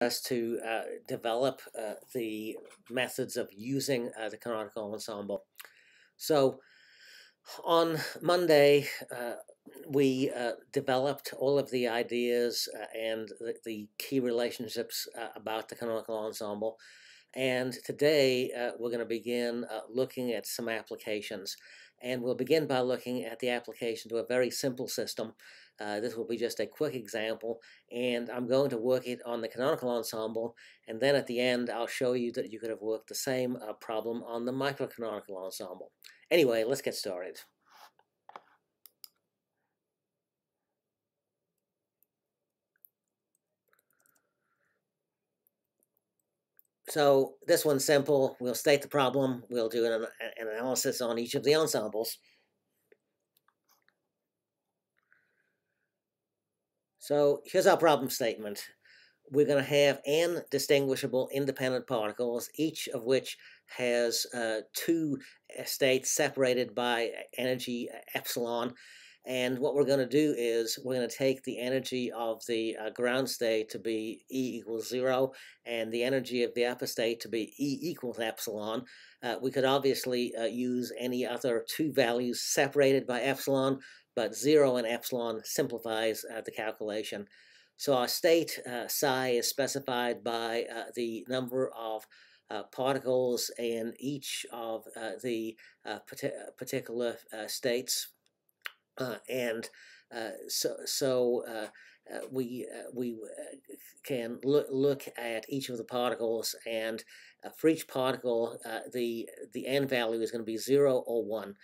us to develop the methods of using the canonical ensemble. So on Monday, we developed all of the ideas and the key relationships about the canonical ensemble. And today we're going to begin looking at some applications. And we'll begin by looking at the application to a very simple system. This will be just a quick example, and I'm going to work it on the canonical ensemble, and then at the end I'll show you that you could have worked the same problem on the microcanonical ensemble. Anyway, let's get started. So this one's simple. We'll state the problem. We'll do an analysis on each of the ensembles. So here's our problem statement. We're going to have n distinguishable independent particles, each of which has two states separated by energy epsilon. And what we're going to do is we're going to take the energy of the ground state to be E equals 0, and the energy of the upper state to be E equals epsilon. We could obviously use any other two values separated by epsilon, but 0 and epsilon simplifies the calculation. So our state psi is specified by the number of particles in each of the particular states. We can look at each of the particles, and for each particle, the n value is going to be 0 or 1,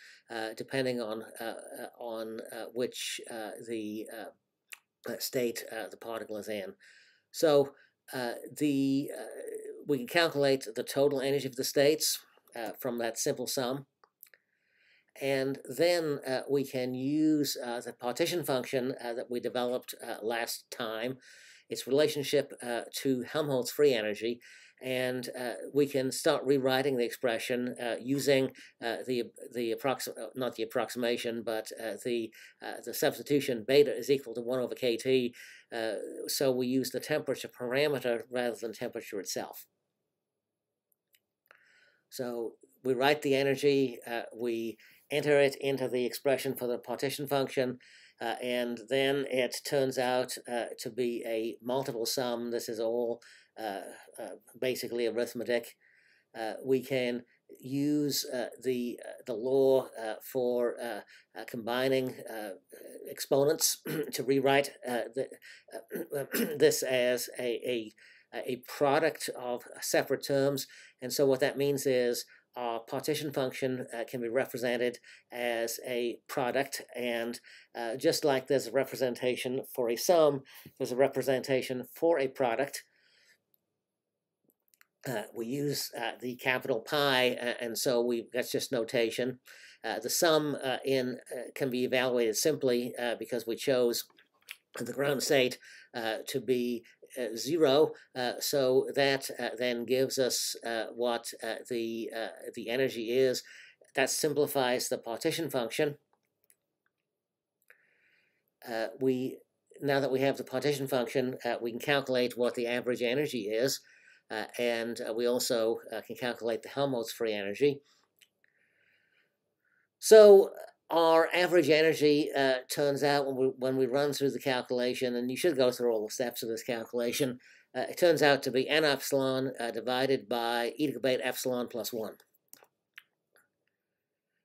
depending on which the state the particle is in. So we can calculate the total energy of the states from that simple sum. And then we can use the partition function that we developed last time, its relationship to Helmholtz free energy, and we can start rewriting the expression using the substitution beta is equal to 1 over kT. So we use the temperature parameter rather than temperature itself. So we write the energy, we enter it into the expression for the partition function, and then it turns out to be a multiple sum. This is all basically arithmetic. We can use the law for combining exponents to rewrite this as a product of separate terms. And so what that means is our partition function can be represented as a product, and just like there's a representation for a sum, there's a representation for a product. We use the capital pi, and so that's just notation. The sum can be evaluated simply because we chose the ground state to be 0, so that then gives us what the energy is. That simplifies the partition function. Now that we have the partition function, we can calculate what the average energy is, and we also can calculate the Helmholtz free energy. So our average energy turns out when we run through the calculation, and you should go through all the steps of this calculation, it turns out to be n epsilon divided by e to the beta epsilon plus 1.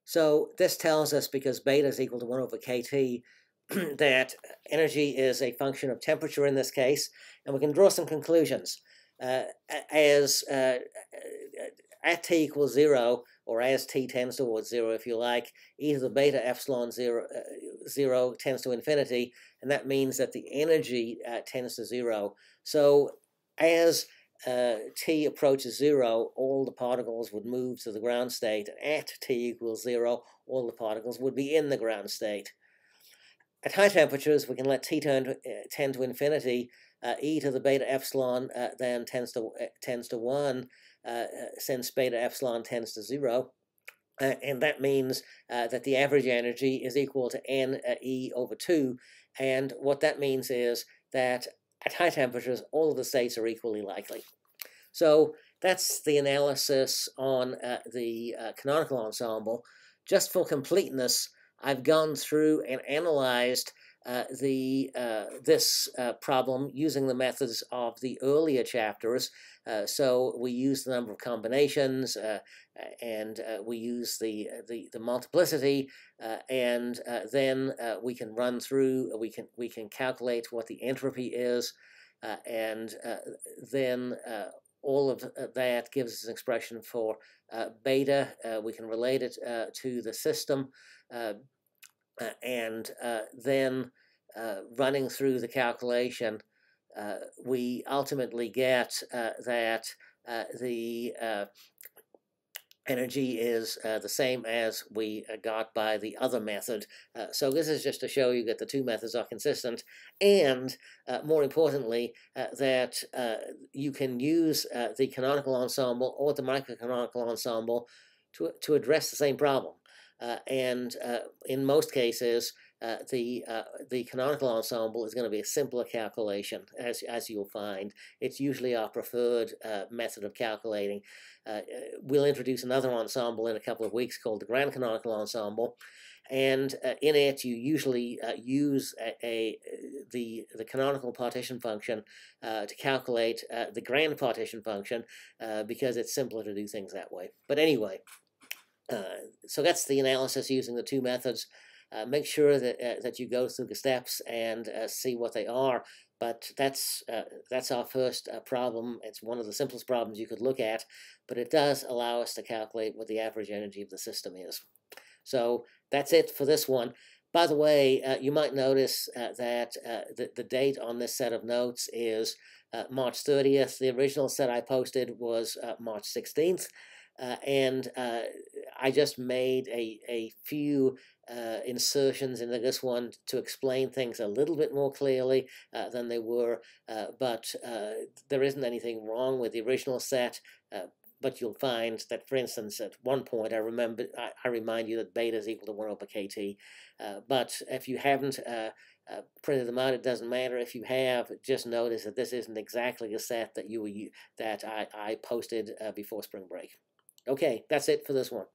So this tells us, because beta is equal to 1 over kT, that energy is a function of temperature in this case, and we can draw some conclusions. At t equals 0, or as t tends towards 0, if you like, e to the beta epsilon 0 tends to infinity, and that means that the energy tends to 0. So as t approaches 0, all the particles would move to the ground state, and at t equals 0, all the particles would be in the ground state. At high temperatures, we can let t tend to infinity. E to the beta epsilon then tends to 1, since beta epsilon tends to 0. And that means that the average energy is equal to n E over 2. And what that means is that at high temperatures, all of the states are equally likely. So that's the analysis on the canonical ensemble. Just for completeness, I've gone through and analyzed this problem using the methods of the earlier chapters. So we use the number of combinations, and we use the multiplicity, and then we can run through. We can calculate what the entropy is, and then all of that gives us an expression for beta. We can relate it to the system, and then running through the calculation, we ultimately get that the energy is the same as we got by the other method. So this is just to show you that the two methods are consistent, and more importantly, that you can use the canonical ensemble or the microcanonical ensemble to address the same problem. And in most cases, the canonical ensemble is going to be a simpler calculation, as you'll find. It's usually our preferred method of calculating. We'll introduce another ensemble in a couple of weeks called the grand canonical ensemble, and in it you usually use the canonical partition function to calculate the grand partition function because it's simpler to do things that way. But anyway, so that's the analysis using the two methods. Make sure that you go through the steps and see what they are. But that's our first problem. It's one of the simplest problems you could look at, but it does allow us to calculate what the average energy of the system is. So that's it for this one. By the way, you might notice that the date on this set of notes is March 30th. The original set I posted was March 16th. And I just made a few insertions into this one to explain things a little bit more clearly than they were, but there isn't anything wrong with the original set. But you'll find that, for instance, at one point I remind you that beta is equal to 1 over KT. But if you haven't printed them out, it doesn't matter. If you have, just notice that this isn't exactly the set that I posted before spring break. Okay, that's it for this one.